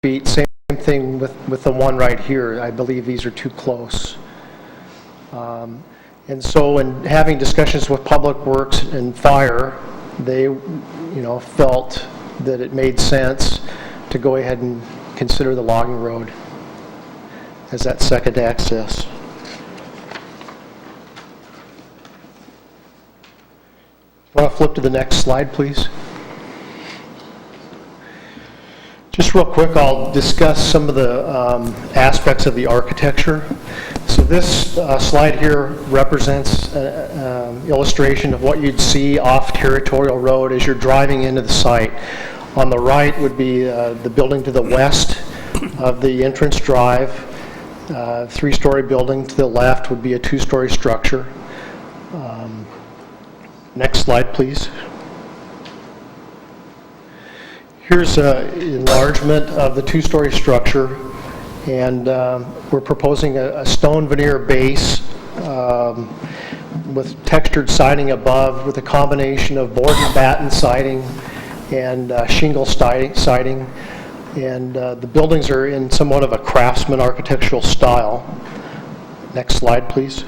feet. Same thing with the one right here. I believe these are too close. And so in having discussions with Public Works and Fire, they felt that it made sense to go ahead and consider the logging road as that second access. Want to flip to the next slide, please? Just real quick, I'll discuss some of the aspects of the architecture. So this slide here represents an illustration of what you'd see off Territorial Road as you're driving into the site. On the right would be the building to the west of the entrance drive. Three-story building to the left would be a two-story structure. Next slide, please. Here's an enlargement of the two-story structure, and we're proposing a stone veneer base with textured siding above with a combination of board and batten siding and shingle siding. And the buildings are in somewhat of a craftsman architectural style. Next slide, please.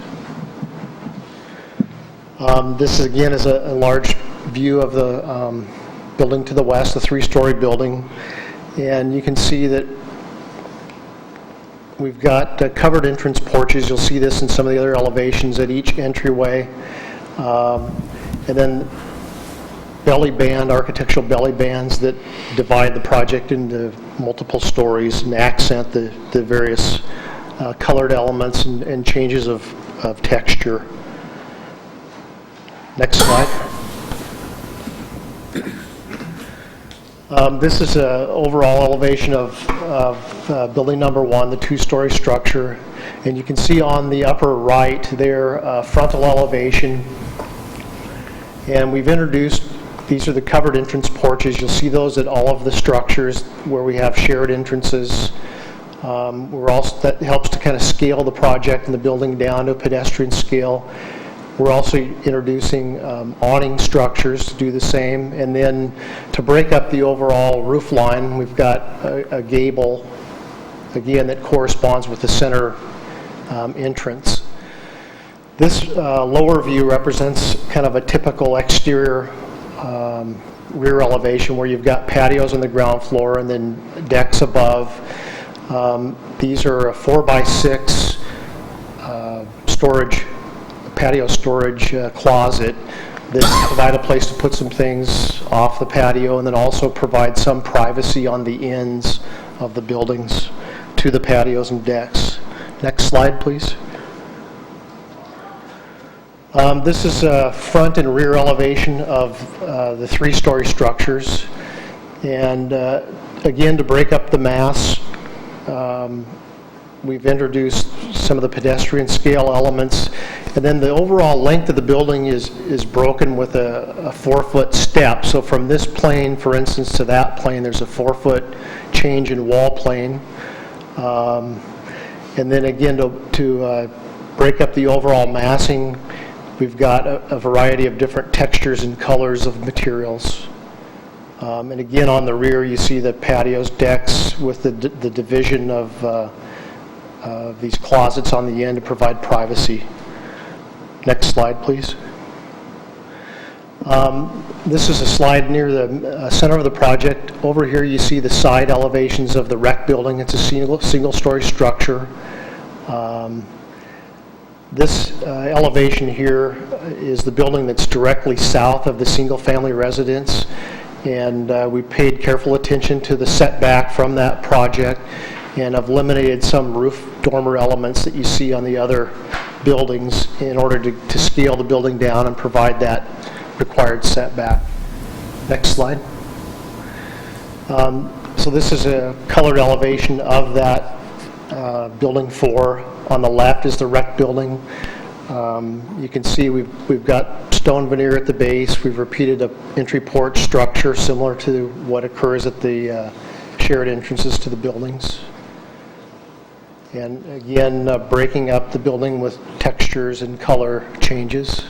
This again is a large view of the building to the west, the three-story building, and you can see that we've got covered entrance porches. You'll see this in some of the other elevations at each entryway, and then architectural belly bands that divide the project into multiple stories and accent the various colored elements and changes of texture. Next slide. This is an overall elevation of building number one, the two-story structure. And you can see on the upper right there, frontal elevation. And we've introduced, these are the covered entrance porches. You'll see those at all of the structures where we have shared entrances. That helps to kind of scale the project and the building down to a pedestrian scale. We're also introducing awning structures to do the same. And then to break up the overall roof line, we've got a gable, again, that corresponds with the center entrance. This lower view represents kind of a typical exterior rear elevation where you've got patios on the ground floor and then decks above. These are a 4x6 patio storage closet that provide a place to put some things off the patio and then also provide some privacy on the ends of the buildings to the patios and decks. Next slide, please. This is a front and rear elevation of the three-story structures. And again, to break up the mass, we've introduced some of the pedestrian scale elements, and then the overall length of the building is broken with a 4-foot step. So from this plane, for instance, to that plane, there's a 4-foot change in wall plane. And then again, to break up the overall massing, we've got a variety of different textures and colors of materials. And again, on the rear, you see the patios, decks with the division of these closets on the end to provide privacy. Next slide, please. This is a slide near the center of the project. Over here you see the side elevations of the rec building. It's a single-story structure. This elevation here is the building that's directly south of the single-family residence, and we paid careful attention to the setback from that project and have eliminated some roof dormer elements that you see on the other buildings in order to scale the building down and provide that required setback. Next slide. So this is a colored elevation of that building 4. On the left is the rec building. You can see we've got stone veneer at the base. We've repeated an entry porch structure similar to what occurs at the shared entrances to the buildings. And again, breaking up the building with textures and color changes.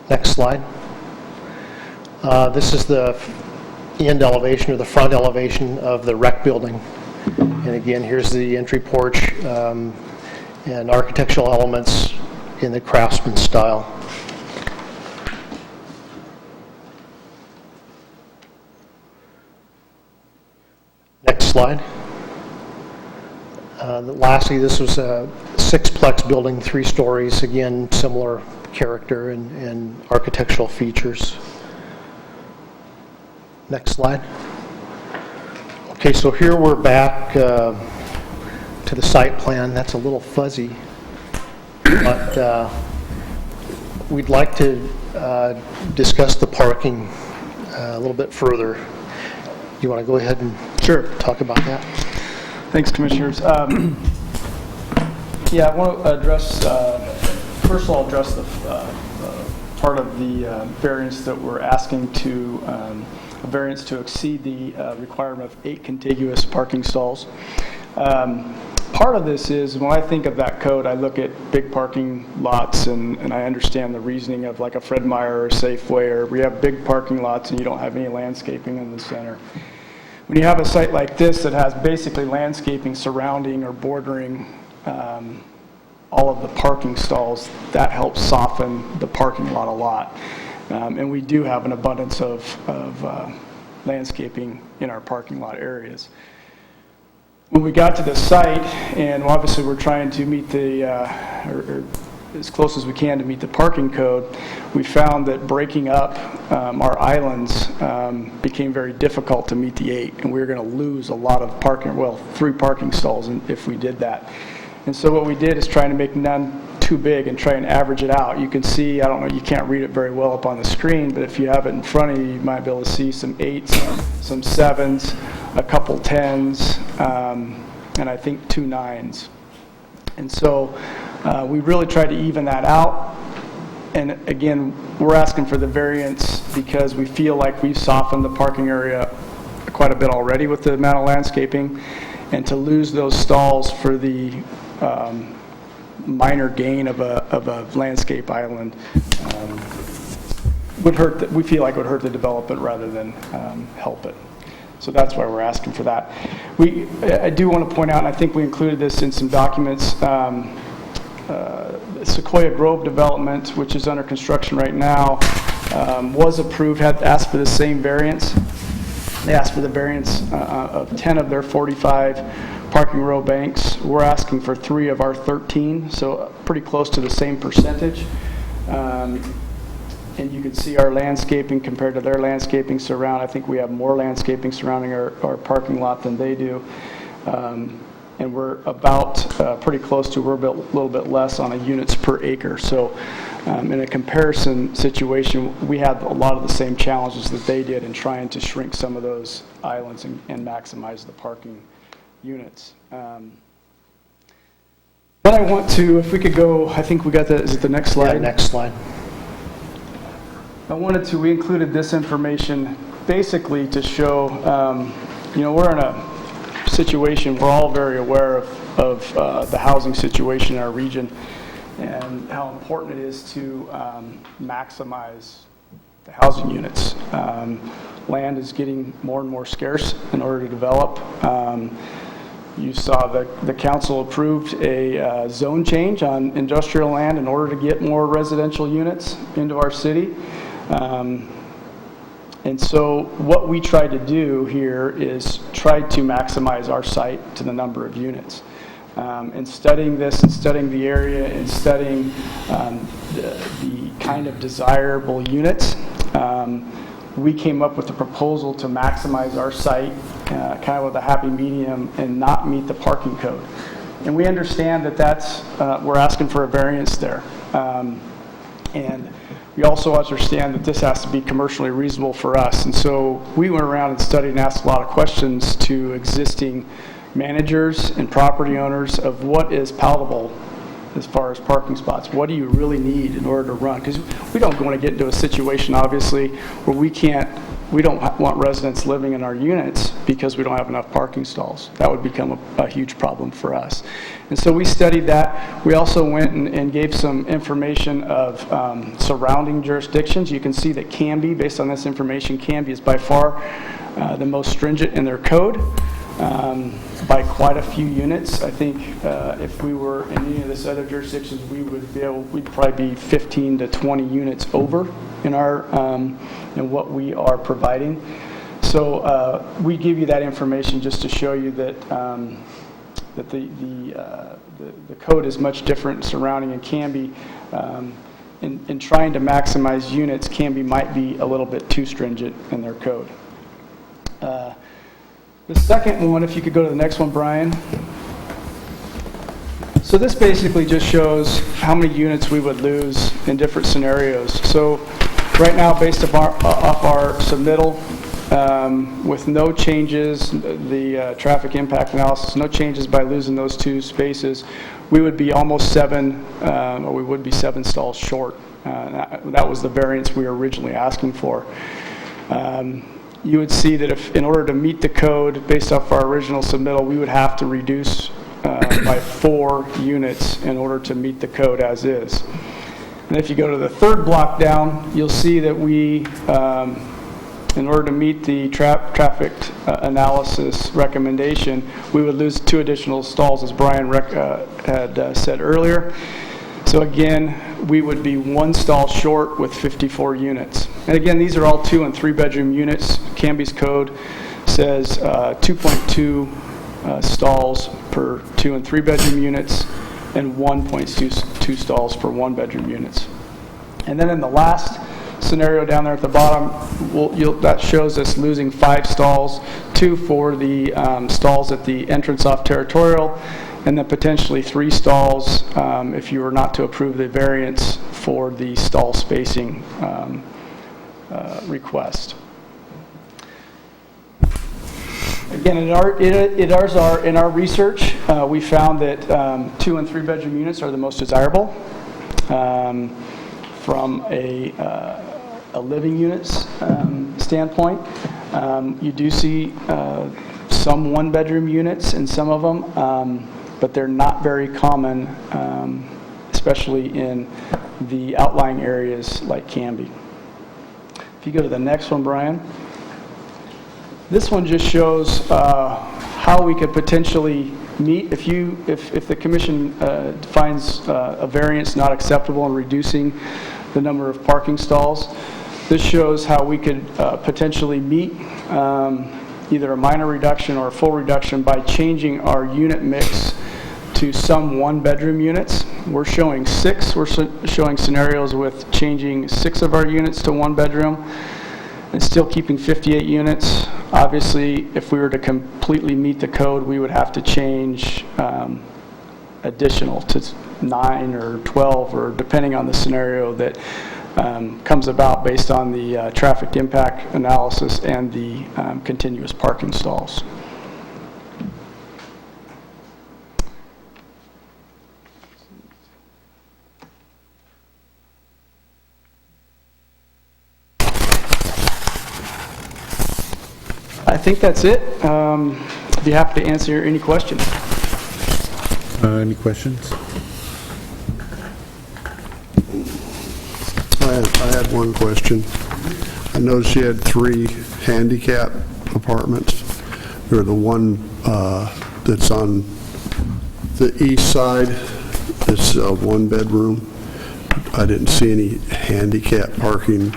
Next slide. This is the end elevation or the front elevation of the rec building. And again, here's the entry porch and architectural elements in the craftsman style. Next slide. Lastly, this was a sixplex building, 3 stories, again, similar character and architectural features. Next slide. Okay, so here we're back to the site plan. That's a little fuzzy, but we'd like to discuss the parking a little bit further. You want to go ahead and talk about that? Thanks, Commissioners. Yeah, I want to address, first of all, address the part of the variance that we're asking to, a variance to exceed the requirement of 8 contiguous parking stalls. Part of this is, when I think of that code, I look at big parking lots, and I understand the reasoning of like a Fred Meyer or a Safeway, or we have big parking lots and you don't have any landscaping in the center. When you have a site like this that has basically landscaping surrounding or bordering all of the parking stalls, that helps soften the parking lot a lot. And we do have an abundance of landscaping in our parking lot areas. When we got to the site, and obviously we're trying to meet the, or as close as we can to meet the parking code, we found that breaking up our islands became very difficult to meet the 8, and we were going to lose a lot of parking, well, 3 parking stalls if we did that. And so what we did is try to make none too big and try and average it out. You can see, I don't know, you can't read it very well up on the screen, but if you have it in front of you, you might be able to see some 8s, some 7s, a couple 10s, and I think 2 9s. And so we really tried to even that out. And again, we're asking for the variance because we feel like we've softened the parking area quite a bit already with the amount of landscaping. And to lose those stalls for the minor gain of a landscape island would hurt. We feel like it would hurt the development rather than help it. So that's why we're asking for that. I do want to point out, and I think we included this in some documents, Sequoia Grove development, which is under construction right now, was approved, had asked for the same variance. They asked for the variance of 10 of their 45 parking row banks. We're asking for 3 of our 13, so pretty close to the same percentage. And you can see our landscaping compared to their landscaping surround. I think we have more landscaping surrounding our parking lot than they do. And we're about pretty close to, we're a little bit less on a units per acre. So in a comparison situation, we had a lot of the same challenges that they did in trying to shrink some of those islands and maximize the parking units. Then I want to, if we could go, I think we got that, is it the next slide? Yeah, next slide. We included this information basically to show, we're in a situation, we're all very aware of the housing situation in our region and how important it is to maximize the housing units. Land is getting more and more scarce in order to develop. You saw the council approved a zone change on industrial land in order to get more residential units into our city. And so what we try to do here is try to maximize our site to the number of units. And studying this and studying the area and studying the kind of desirable units, we came up with a proposal to maximize our site kind of with a happy medium and not meet the parking code. And we understand that that's, we're asking for a variance there. And we also understand that this has to be commercially reasonable for us. And so we went around and studied and asked a lot of questions to existing managers and property owners of what is palatable as far as parking spots. What do you really need in order to run? Because we don't want to get into a situation, obviously, where we don't want residents living in our units because we don't have enough parking stalls. That would become a huge problem for us. And so we studied that. We also went and gave some information of surrounding jurisdictions. You can see that Canby, based on this information, Canby is by far the most stringent in their code. by quite a few units. I think if we were in any of this other jurisdictions, we'd probably be 15 to 20 units over in our in what we are providing. So we give you that information just to show you that that the code is much different surrounding and can be in trying to maximize units might be a little bit too stringent in their code. The second one, if you could go to the next one, Brian. So this basically just shows how many units we would lose in different scenarios. So right now, based off our submittal, with no changes, the traffic impact analysis, no changes by losing those two spaces, we would be almost or we would be 7 stalls short. That was the variance we were originally asking for. You would see that if, in order to meet the code based off our original submittal, we would have to reduce by 4 units in order to meet the code as is. And if you go to the third block down, you'll see that we, in order to meet the traffic analysis recommendation, we would lose 2 additional stalls, as Brian had said earlier. So again, we would be 1 stall short with 54 units. And again, these are all 2 and 3 bedroom units. Canby's code says 2.2 stalls per 2 and 3 bedroom units and 1.2 stalls per 1 bedroom units. And then in the last scenario down there at the bottom, that shows us losing 5 stalls, 2 for the stalls at the entrance off territorial, and then potentially 3 stalls if you were not to approve the variance for the stall spacing request. Again, in our research, we found that 2 and 3 bedroom units are the most desirable from a living units standpoint. You do see some 1 bedroom units in some of them, but they're not very common, especially in the outlying areas like Canby. If you go to the next one, Brian. This one just shows how we could potentially meet if the commission finds a variance not acceptable in reducing the number of parking stalls. This shows how we could potentially meet either a minor reduction or a full reduction by changing our unit mix to some 1-bedroom units. We're showing 6. We're showing scenarios with changing 6 of our units to 1 bedroom and still keeping 58 units. Obviously, if we were to completely meet the code, we would have to change additional to 9 or 12, or depending on the scenario that comes about based on the traffic impact analysis and the continuous parking stalls. I think that's it. I'd be happy to answer any questions. Any questions? I had one question. I noticed you had 3 handicap apartments. Or the one that's on the east side, it's a 1-bedroom. I didn't see any handicap parking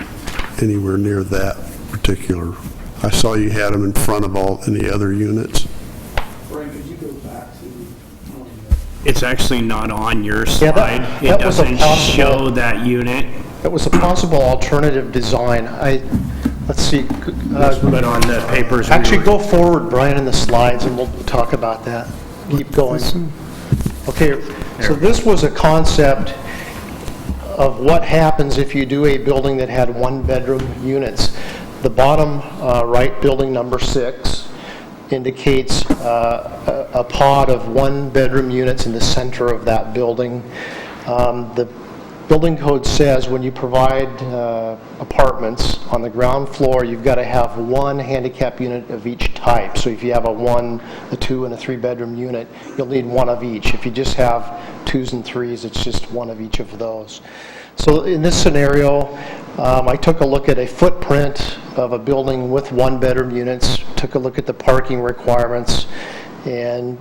anywhere near that particular. I saw you had them in front of any other units. Brian, could you go back to? It's actually not on your Yeah, slide. that It was a doesn't possible- show that unit, That was a possible alternative design. Let's see. but on the papers. Actually, go forward, Brian, in the slides, and we'll talk about that. Keep going. Okay, so this was a concept of what happens if you do a building that had 1-bedroom units. The bottom right, building number 6, indicates a pod of 1-bedroom units in the center of that building. The building code says when you provide apartments on the ground floor, you've got to have 1 handicap unit of each type. So if you have a 1, a 2, and a 3-bedroom unit, you'll need 1 of each. If you just have 2 2s and 3s, it's just one of each of those. So in this scenario, I took a look at a footprint of a building with one-bedroom units, took a look at the parking requirements, and,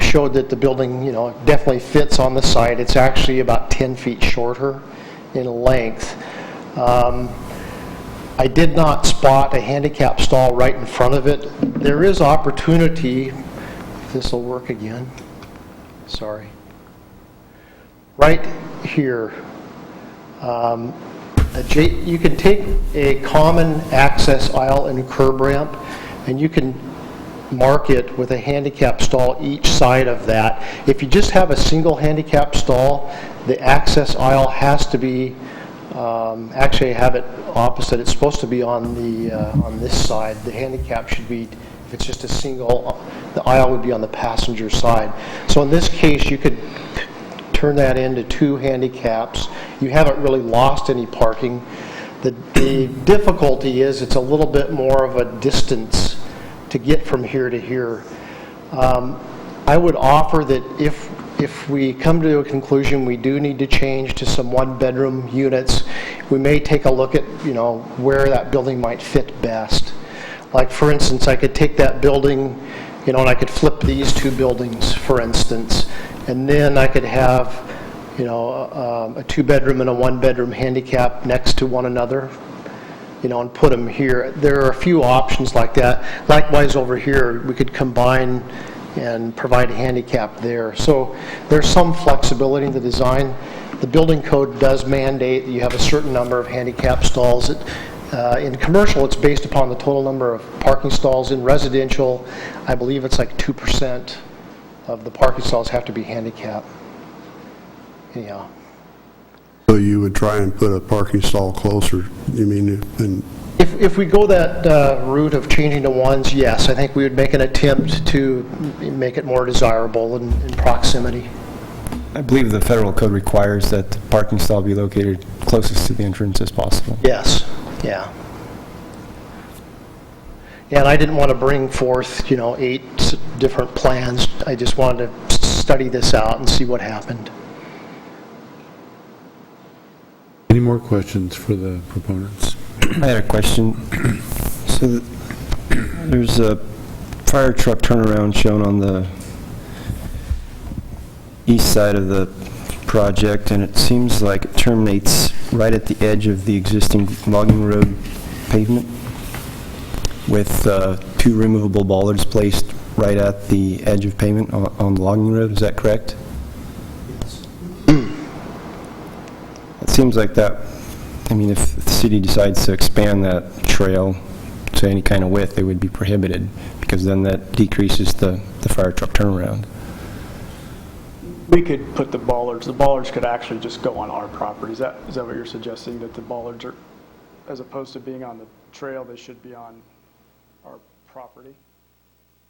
showed that the building, definitely fits on the site. It's actually about 10 feet shorter in length. I did not spot a handicap stall right in front of it. There is opportunity, if this will work again, sorry, right here. You can take a common access aisle and curb ramp, and you can mark it with a handicap stall each side of that. If you just have a single handicap stall, the access aisle has to be, actually I have it opposite. It's supposed to be on this side. The handicap should be, if it's just a single, the aisle would be on the passenger side. So in this case, you could turn that into 2 handicaps. You haven't really lost any parking. The difficulty is it's a little bit more of a distance to get from here to here. I would offer that if we come to a conclusion we do need to change to some one-bedroom units, we may take a look at, where that building might fit best. Like, for instance, I could take that building, and I could flip these 2 buildings, for instance, and then I could have, a 2-bedroom and a 1-bedroom handicap next to one another, and put them here. There are a few options like that. Likewise, over here, we could combine and provide a handicap there. So there's some flexibility in the design. The building code does mandate that you have a certain number of handicap stalls. In commercial, it's based upon the total number of parking stalls. In residential, I believe it's like 2% of the parking stalls have to be handicapped. Anyhow. So you would try and put a parking stall closer, you mean? And If we go that route of changing to 1s, yes, I think we would make an attempt to make it more desirable in proximity. I believe the federal code requires that the parking stall be located closest to the entrance as possible. Yes, yeah. And I didn't want to bring forth, 8 different plans. I just wanted to study this out and see what happened. Any more questions for the proponents? I had a question. So there's a fire truck turnaround shown on the east side of the project, and it seems like it terminates right at the edge of the existing logging road pavement with 2 removable bollards placed right at the edge of pavement on the logging road. Is that correct? It seems like that, if the city decides to expand that trail to any kind of width, it would be prohibited, because then that decreases the fire truck turnaround. We could put the bollards could actually just go on our property. Is that what you're suggesting, that the bollards are, as opposed to being on the trail, they should be on our property?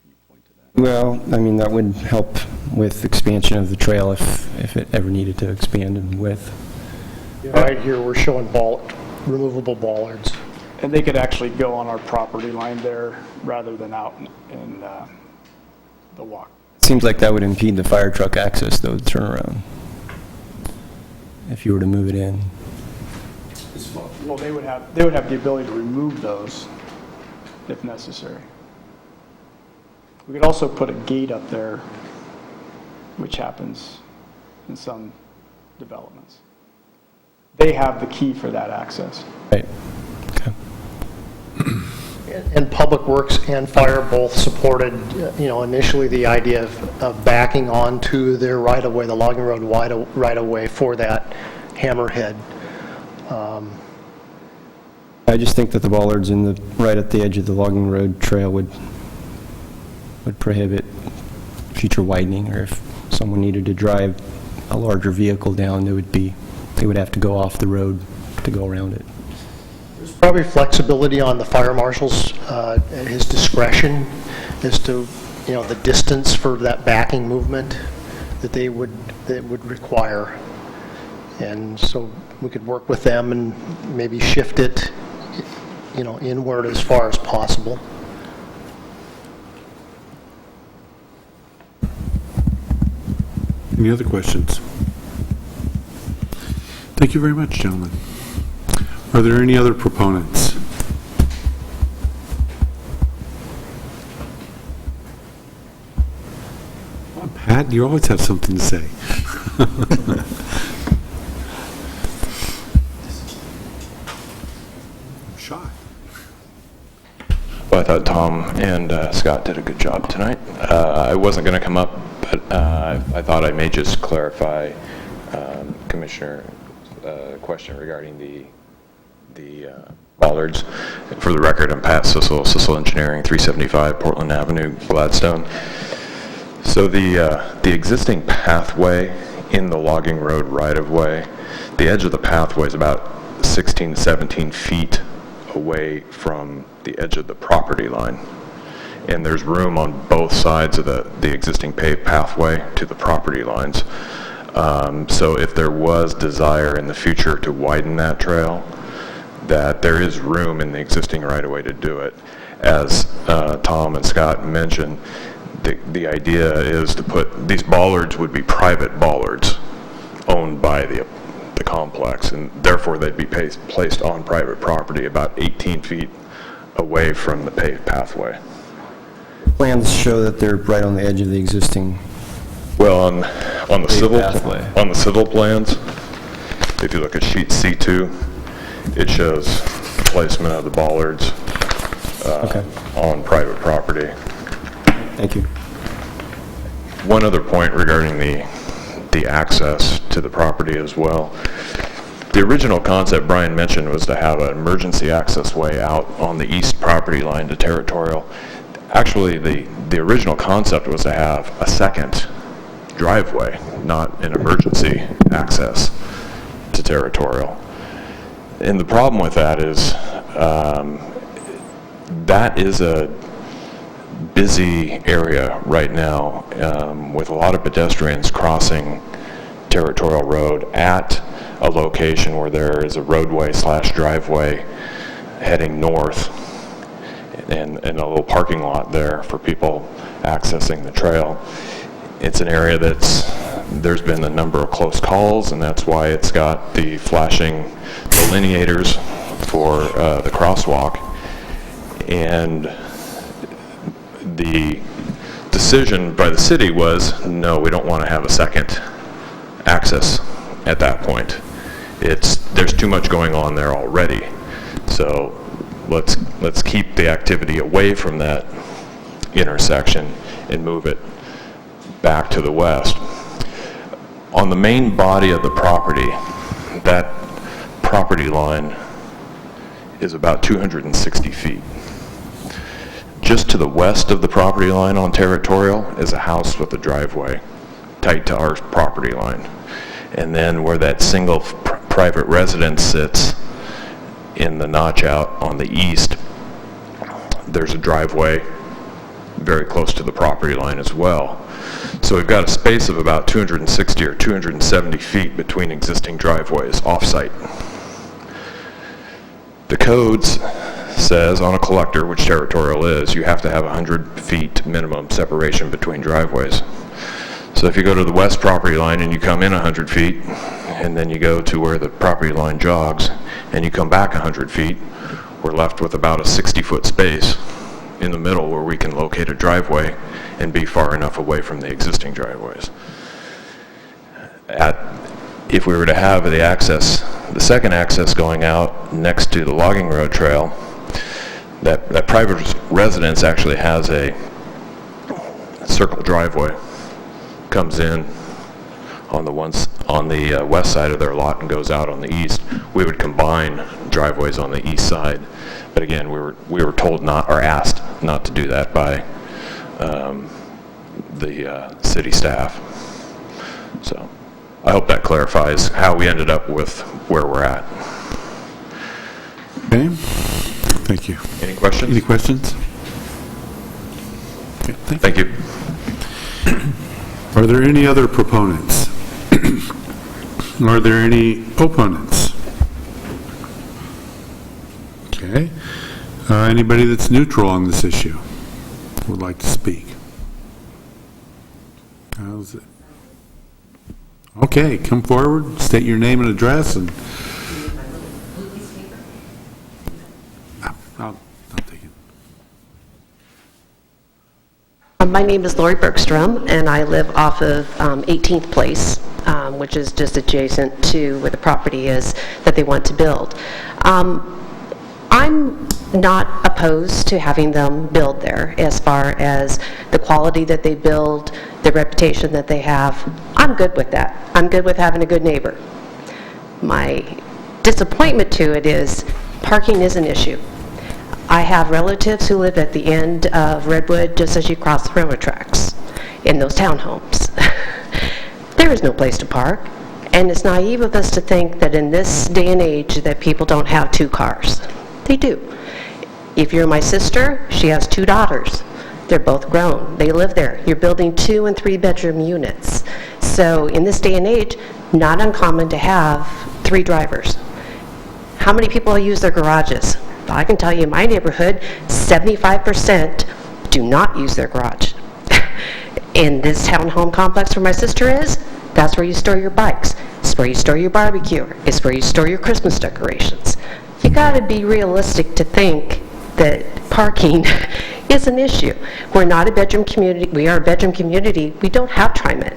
Can you point to that? Well, that would help with expansion of the trail if it ever needed to expand in width. Right here, we're showing removable bollards. And they could actually go on our property line there rather than out in the walk. It seems like that would impede the fire truck access, though, the turnaround, if you were to move it in. Well, they would have the ability to remove those if necessary. We could also put a gate up there, which happens in some developments. They have the key for that access. Right. Okay. And Public Works and Fire both supported, initially the idea of backing onto their right-of-way, the logging road right-of-way for that hammerhead. I just think that the bollards right at the edge of the logging road trail would prohibit future widening, or if someone needed to drive a larger vehicle down, they would have to go off the road to go around it. There's probably flexibility on the fire marshal's at his discretion as to, the distance for that backing movement that they would require. And so we could work with them and maybe shift it, inward as far as possible. Any other questions? Thank you very much, gentlemen. Are there any other proponents? Oh, Pat, you always have something to say. I'm shy. Well, I thought Tom and Scott did a good job tonight. I wasn't going to come up, but I thought I may just clarify Commissioner question regarding the bollards. For the record, I'm Pat Sissel, Sissel Engineering, 375 Portland Avenue, Gladstone. So the existing pathway in the logging road right-of-way, the edge of the pathway is about 16 to 17 feet away from the edge of the property line. And there's room on both sides of the existing paved pathway to the property lines. So if there was desire in the future to widen that trail, that there is room in the existing right-of-way to do it. As Tom and Scott mentioned, the idea is to put, these bollards would be private bollards owned by the complex, and therefore they'd be placed on private property about 18 feet away from the paved pathway. Plans show that they're right on the edge of the existing. Well, on the civil plans, if you look at sheet C2, it shows the placement of the bollards on private property. Thank you. One other point regarding the access to the property as well. The original concept Brian mentioned was to have an emergency access way out on the east property line to Territorial. Actually, the original concept was to have a second driveway, not an emergency access to Territorial. And the problem with that is that is a busy area right now with a lot of pedestrians crossing Territorial Road at a location where there is a roadway / driveway heading north and a little parking lot there for people accessing the trail. It's an area there's been a number of close calls, and that's why it's got the flashing delineators for the crosswalk. And the decision by the city was, no, we don't want to have a second access at that point. There's too much going on there already. So let's keep the activity away from that intersection and move it back to the west. On the main body of the property, that property line is about 260 feet. Just to the west of the property line on Territorial is a house with a driveway tight to our property line. And then where that single private residence sits in the notch out on the east, there's a driveway very close to the property line as well. So we've got a space of about 260 or 270 feet between existing driveways off-site. The codes says on a collector, which Territorial is, you have to have 100 feet minimum separation between driveways. So if you go to the west property line and you come in 100 feet, and then you go to where the property line jogs, and you come back 100 feet, we're left with about a 60-foot space in the middle where we can locate a driveway and be far enough away from the existing driveways. If we were to have the second access going out next to the logging road trail, that private residence actually has a circle driveway, comes in on the west side of their lot and goes out on the east. We would combine driveways on the east side, but again, we were told or asked not to do that by the city staff. So I hope that clarifies how we ended up with where we're at. Okay, thank you. Any questions? Any questions? Okay, Thank you. Are there any other proponents? Are there any opponents? Okay. Anybody that's neutral on this issue would like to speak? How's it? Okay, come forward, state your name and address, and I'll take it. My name is Lori Bergstrom, and I live off of 18th Place, which is just adjacent to where the property is that they want to build. I'm not opposed to having them build there as far as the quality that they build, the reputation that they have. I'm good with that. I'm good with having a good neighbor. My disappointment to it is parking is an issue. I have relatives who live at the end of Redwood, just as you cross the railroad tracks, in those townhomes. There is no place to park, and it's naive of us to think that in this day and age that people don't have 2 cars. They do. If you're my sister, she has 2 daughters. They're both grown. They live there. You're building 2 and 3 bedroom units. So in this day and age, not uncommon to have 3 drivers. How many people use their garages? I can tell you in my neighborhood, 75% do not use their garage. In this townhome complex where my sister is, that's where you store your bikes. It's where you store your barbecue. It's where you store your Christmas decorations. You got to be realistic to think that parking is an issue. We're not a bedroom community. We are a bedroom community. We don't have TriMet.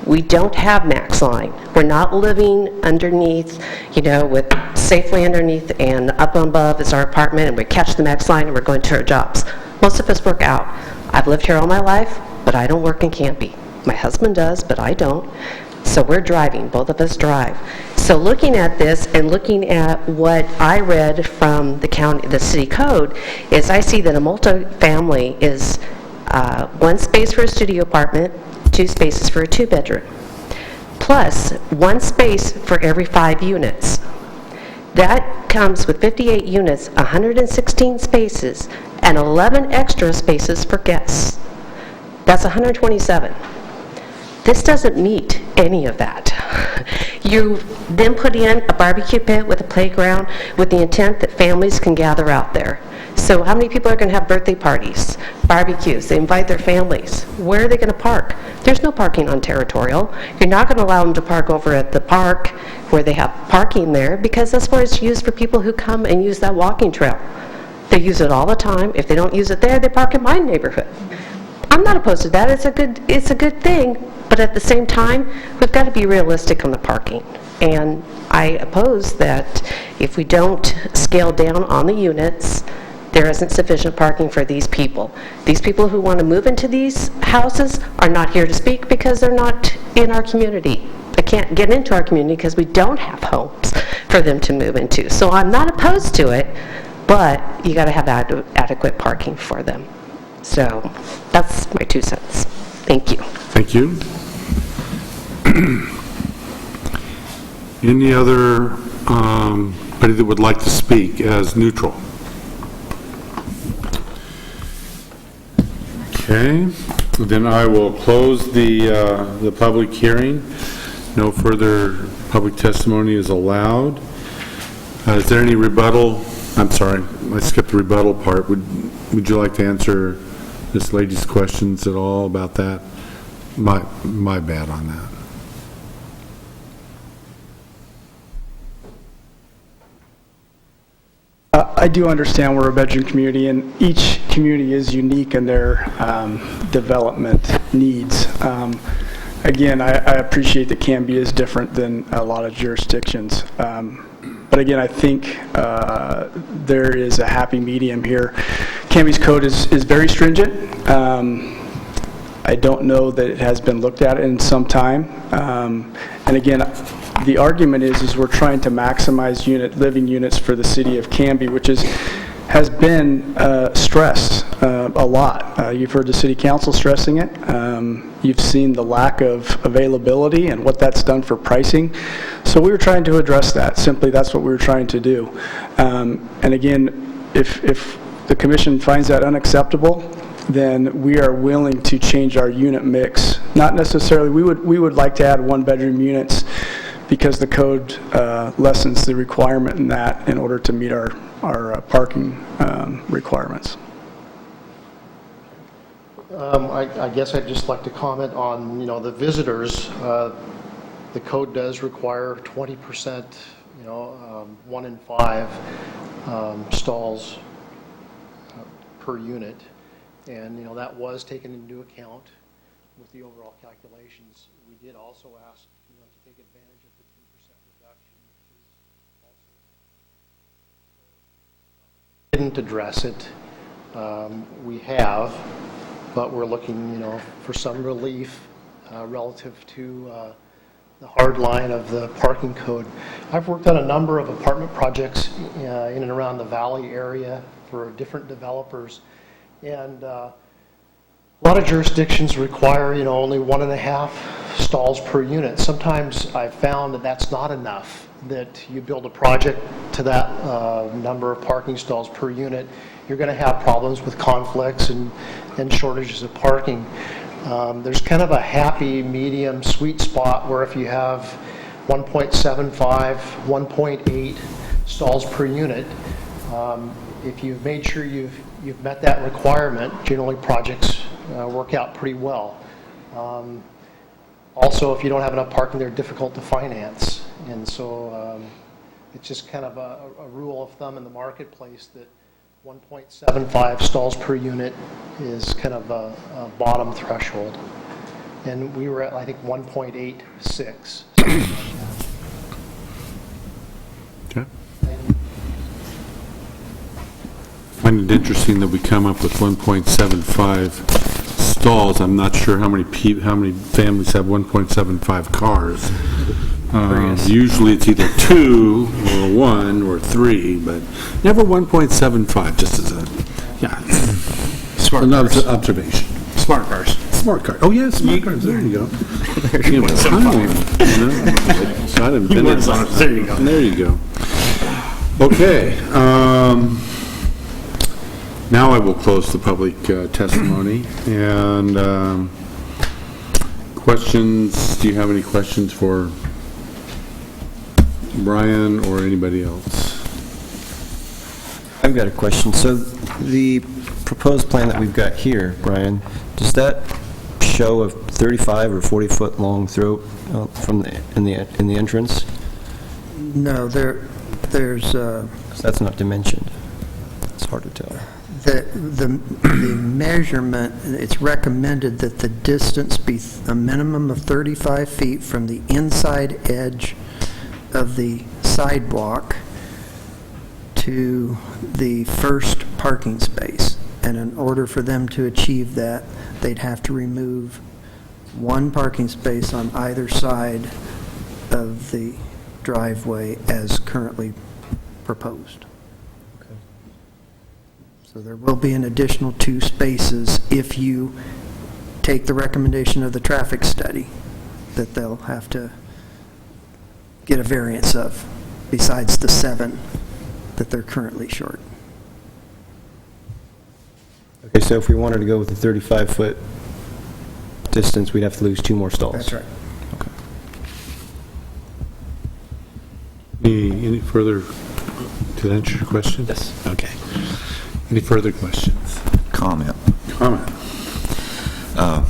We don't have Max Line. We're not living underneath, with safely underneath, and up above is our apartment, and we catch the Max Line and we're going to our jobs. Most of us work out. I've lived here all my life, but I don't work in Canby. My husband does, but I don't. So we're driving. Both of us drive. So looking at this and looking at what I read from the city code, is I see that a multifamily is 1 space for a studio apartment, 2 spaces for a 2-bedroom, plus 1 space for every 5 units. That comes with 58 units, 116 spaces, and 11 extra spaces for guests. That's 127. This doesn't meet any of that. You then put in a barbecue pit with a playground with the intent that families can gather out there. So how many people are going to have birthday parties, barbecues? They invite their families. Where are they going to park? There's no parking on Territorial. You're not going to allow them to park over at the park where they have parking there, because that's where it's used for people who come and use that walking trail. They use it all the time. If they don't use it there, they park in my neighborhood. I'm not opposed to that. It's a good thing, but at the same time, we've got to be realistic on the parking. And I oppose that if we don't scale down on the units, there isn't sufficient parking for these people. These people who want to move into these houses are not here to speak because they're not in our community. They can't get into our community because we don't have homes for them to move into. So I'm not opposed to it, but you got to have adequate parking for them. So that's my 2 cents. Thank you. Thank you. Any other, anybody that would like to speak as neutral? Okay, then I will close the public hearing. No further public testimony is allowed. Is there any rebuttal? I'm sorry, I skipped the rebuttal part. Would you like to answer this lady's questions at all about that? My bad on that. I do understand we're a bedroom community, and each community is unique in their development needs. Again, I appreciate that Canby is different than a lot of jurisdictions. But again, I think there is a happy medium here. Canby's code is very stringent. I don't know that it has been looked at in some time. And again, the argument is we're trying to maximize living units for the city of Canby, which has been stressed a lot. You've heard the city council stressing it. You've seen the lack of availability and what that's done for pricing. So we were trying to address that. Simply, that's what we were trying to do. And again, if the commission finds that unacceptable, then we are willing to change our unit mix. Not necessarily, we would like to add 1-bedroom units because the code lessens the requirement in that in order to meet our parking requirements. I guess I'd just like to comment on, the visitors. The code does require 20%, 1 in 5 stalls per unit. And, that was taken into account with the overall calculations. We did also ask, to take advantage of the 10% reduction, which is also... Didn't address it. We have, but we're looking, for some relief relative to the hard line of the parking code. I've worked on a number of apartment projects in and around the Valley area for different developers, and a lot of jurisdictions require, only 1.5 stalls per unit. Sometimes I've found that that's not enough, that you build a project to that number of parking stalls per unit, you're going to have problems with conflicts and shortages of parking. There's kind of a happy medium sweet spot where if you have 1.75, 1.8 stalls per unit, if you've made sure you've met that requirement, generally projects work out pretty well. Also, if you don't have enough parking, they're difficult to finance. And so it's just kind of a rule of thumb in the marketplace that 1.75 stalls per unit is kind of a bottom threshold. And we were at, I think, 1.86. Okay. I find it interesting that we come up with 1.75 stalls. I'm not sure how many families have 1.75 cars. Usually it's either 2 or 1 or 3, but never 1.75, just as an observation. Smart cars. Smart car. Oh, yeah, smart cars. There you go. There you go. There you go. Okay. Now I will close the public testimony. And questions, do you have any questions for Brian or anybody else? I've got a question. So the proposed plan that we've got here, Brian, does that show a 35 or 40-foot long throat from in the entrance? No, there's 'Cause that's not dimensioned. It's hard to tell. the measurement. It's recommended that the distance be a minimum of 35 feet from the inside edge of the sidewalk to the first parking space. And in order for them to achieve that, they'd have to remove one parking space on either side of the driveway as currently proposed. Okay. So there will be an additional 2 spaces if you take the recommendation of the traffic study that they'll have to get a variance of, besides the 7 that they're currently short. Okay, so if we wanted to go with the 35-foot distance, we'd have to lose 2 more stalls. That's right. Okay. Any further, to answer your question? Yes. Okay. Any further questions? Comment. Comment.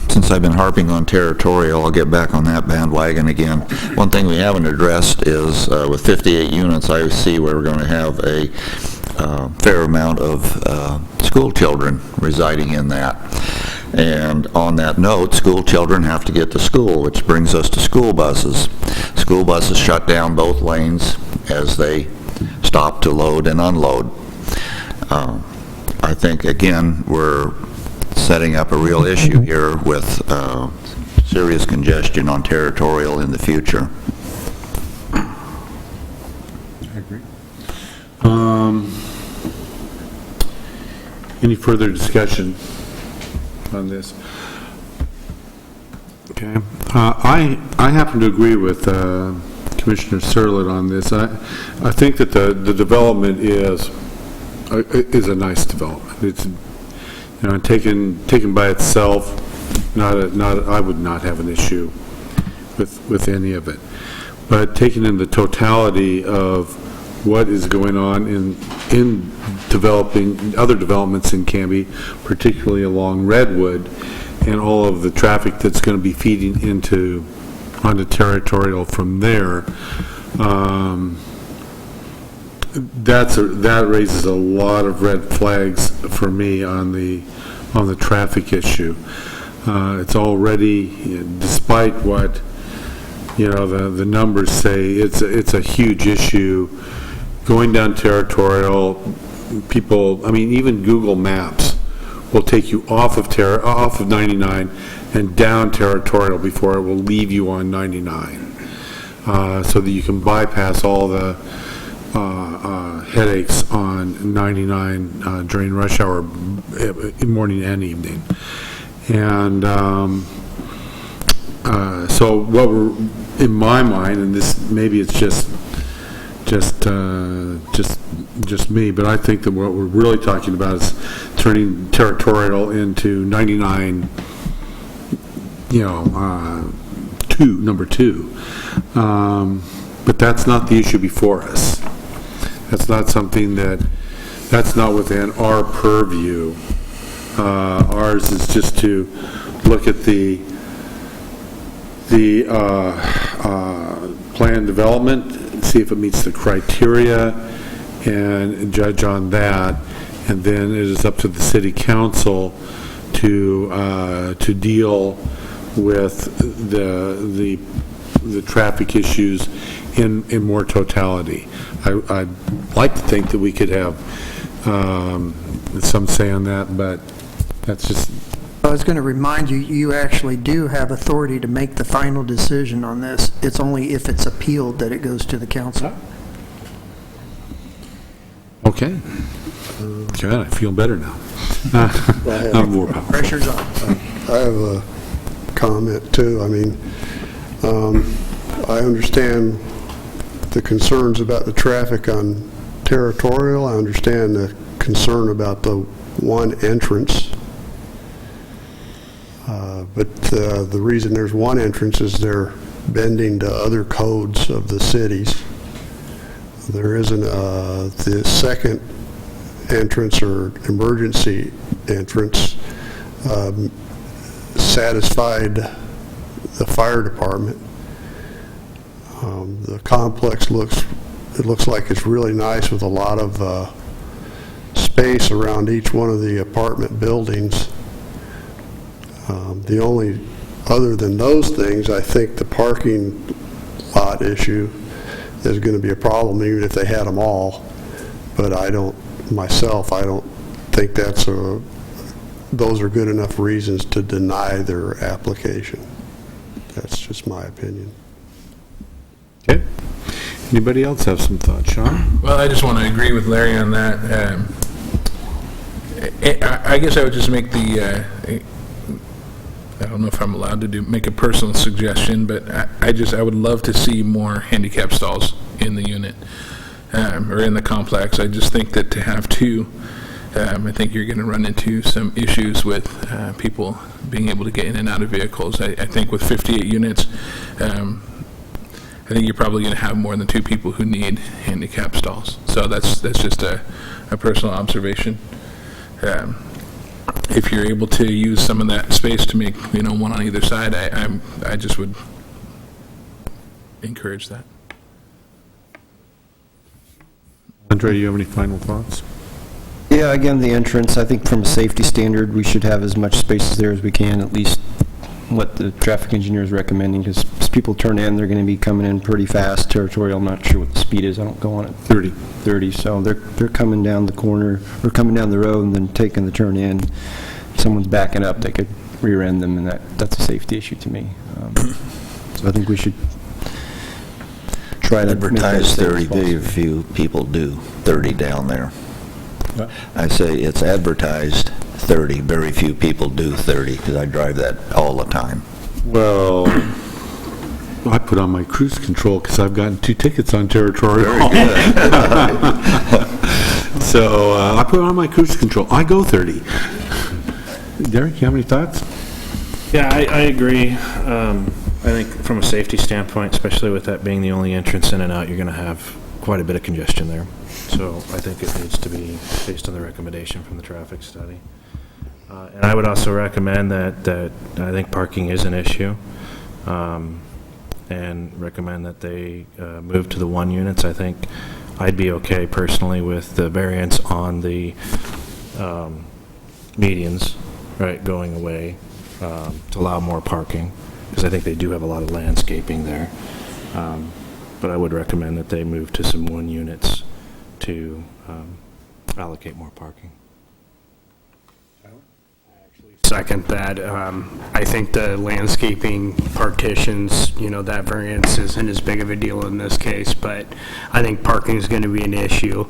Since I've been harping on territorial, I'll get back on that bandwagon again. One thing we haven't addressed is with 58 units, I see where we're going to have a fair amount of school children residing in that. And on that note, school children have to get to school, which brings us to school buses. School buses shut down both lanes as they stop to load and unload. I think, again, we're setting up a real issue here with serious congestion on territorial in the future. I agree. Any further discussion on this? Okay. I happen to agree with Commissioner Surlett on this. I think that the development is a nice development. It's taken by itself, I would not have an issue with any of it. But taken in the totality of what is going on in developing other developments in Canby, particularly along Redwood, and all of the traffic that's going to be feeding into onto Territorial from there, that raises a lot of red flags for me on the traffic issue. It's already, despite what, the numbers say, it's a huge issue. Going down Territorial, people, even Google Maps will take you off of 99 and down Territorial before it will leave you on 99, so that you can bypass all the headaches on 99 during rush hour, morning and evening. And so what we're, in my mind, and this maybe it's just me, but I think that what we're really talking about is turning Territorial into 99, number 2. But that's not the issue before us. That's not something that's not within our purview. Ours is just to look at the plan development, see if it meets the criteria, and judge on that. And then it is up to the city council to deal with the traffic issues in more totality. I'd like to think that we could have some say on that, but that's just... I was going to remind you, you actually do have authority to make the final decision on this. It's only if it's appealed that it goes to the council. Okay. Good, I feel better now. I'm more powerful. Pressure's on. I have a comment too. I understand the concerns about the traffic on Territorial. I understand the concern about the one entrance. But the reason there's one entrance is they're bending to other codes of the cities. There isn't the second entrance or emergency entrance satisfied the fire department. The complex looks like it's really nice with a lot of space around each one of the apartment buildings. The only, other than those things, I think the parking lot issue is going to be a problem even if they had them all. But I don't think those are good enough reasons to deny their application. That's just my opinion. Okay. Anybody else have some thoughts? Sean? Well, I just want to agree with Larry on that. I guess I would just make the, I don't know if I'm allowed to make a personal suggestion, but I would love to see more handicap stalls in the unit, or in the complex. I just think that to have 2, I think you're going to run into some issues with people being able to get in and out of vehicles. I think with 58 units, I think you're probably going to have more than 2 people who need handicap stalls. So that's just a personal observation. If you're able to use some of that space to make, one on either side, I just would encourage that. Andre, do you have any final thoughts? Yeah, again, the entrance, I think from a safety standard, we should have as much space there as we can, at least what the traffic engineer is recommending, because as people turn in, they're going to be coming in pretty fast. Territorial, I'm not sure what the speed is. I don't go on it. 30, so they're coming down the corner, or coming down the road and then taking the turn in. If someone's backing up, they could rear end them, and that's a safety issue to me. So I think we should try to Advertise 30, very few people do 30 down there. What? I say it's advertised 30, very few people do 30, because I drive that all the time. Well, I put on my cruise control because I've gotten 2 tickets on Territorial. So I put on my cruise control. I go 30. Derek, you have any thoughts? Yeah, I agree. I think from a safety standpoint, especially with that being the only entrance in and out, you're going to have quite a bit of congestion there. So I think it needs to be based on the recommendation from the traffic study. And I would also recommend that I think parking is an issue. and recommend that they move to the 1 units. I think I'd be okay personally with the variance on the medians, right, going away to allow more parking, because I think they do have a lot of landscaping there. But I would recommend that they move to some 1 units to allocate more parking. Second that. I think the landscaping partitions, that variance isn't as big of a deal in this case, but I think parking is going to be an issue.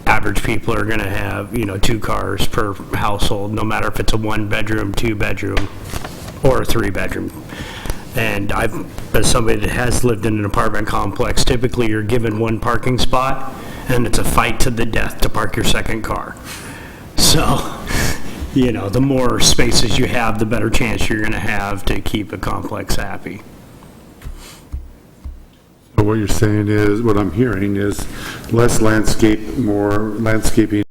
Average people are going to have, 2 cars per household, no matter if it's a 1-bedroom, 2-bedroom, or a 3-bedroom. And as somebody that has lived in an apartment complex, typically you're given 1 parking spot, and it's a fight to the death to park your second car. So, the more spaces you have, the better chance you're going to have to keep a complex happy. So what you're saying is, what I'm hearing is less landscape, more landscaping